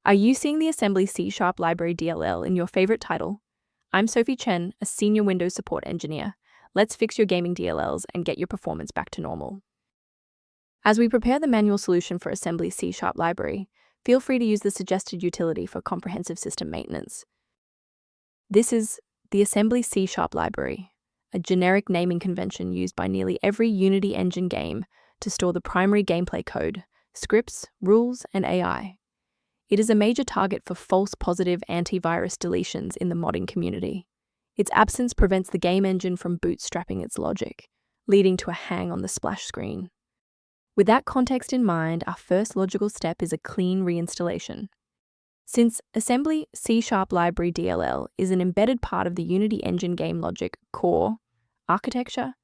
Are you seeing the Assembly C# Library DLL in your favorite title? I'm Sophie Chen, a senior Windows support engineer. Let's fix your gaming DLLs and get your performance back to normal. As we prepare the manual solution for Assembly C# Library, feel free to use the suggested utility for comprehensive system maintenance. This is the Assembly C# Library, a generic naming convention used by nearly every Unity engine game to store the primary gameplay code, scripts, rules, and AI. It is a major target for false positive antivirus deletions in the modding community. Its absence prevents the game engine from bootstrapping its logic, leading to a hang on the splash screen. With that context in mind, our first logical step is a clean reinstallation. Since Assembly C# Library DLL is an embedded part of the Unity engine game logic core architecture,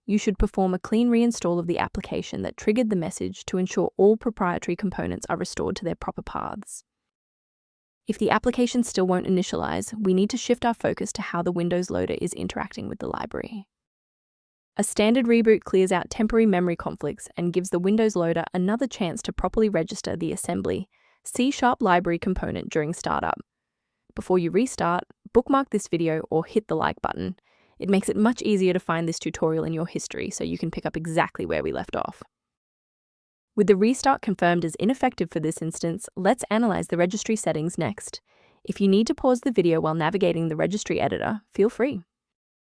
you should perform a clean reinstall of the application that triggered the message to ensure all proprietary components are restored to their proper paths. If the application still won't initialize, we need to shift our focus to how the Windows loader is interacting with the library. A standard reboot clears out temporary memory conflicts and gives the Windows loader another chance to properly register the Assembly C# library component during startup. Before you restart, bookmark this video or hit the like button. It makes it much easier to find this tutorial in your history so you can pick up exactly where we left off. With the restart confirmed as ineffective for this instance, let's analyze the registry settings next. If you need to pause the video while navigating the registry editor, feel free.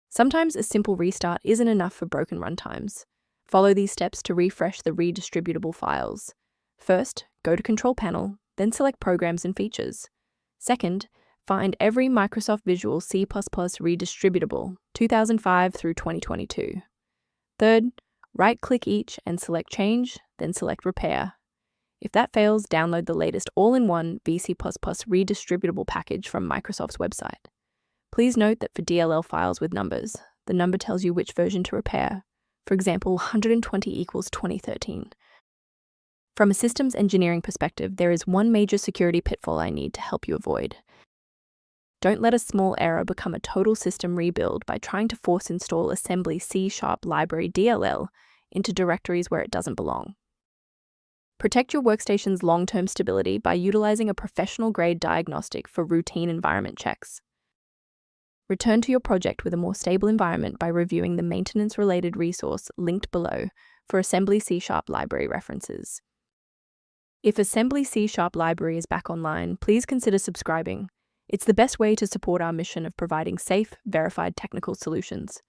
Sometimes a simple restart isn't enough for broken runtimes. Follow these steps to refresh the Redistributable files. First, go to Control Panel, then select Programs and Features. Second, find every Microsoft Visual C++ Redistributable 2005 through 2022. Third, right-click each and select Change, then select Repair. If that fails, download the latest all-in-one VC++ Redistributable package from Microsoft's website. Please note that for DLL files with numbers, the number tells you which version to repair. For example, 120 equals 2013. From a systems engineering perspective, there is one major security pitfall I need to help you avoid. Don't let a small error become a total system rebuild by trying to force install Assembly C# Library DLL into directories where it doesn't belong. Protect your workstation's long-term stability by utilizing a professional-grade diagnostic for routine environment checks. Return to your project with a more stable environment by reviewing the maintenance-related resource linked below for Assembly C# Library references. If Assembly C# Library is back online, please consider subscribing. It's the best way to support our mission of providing safe, verified technical solutions.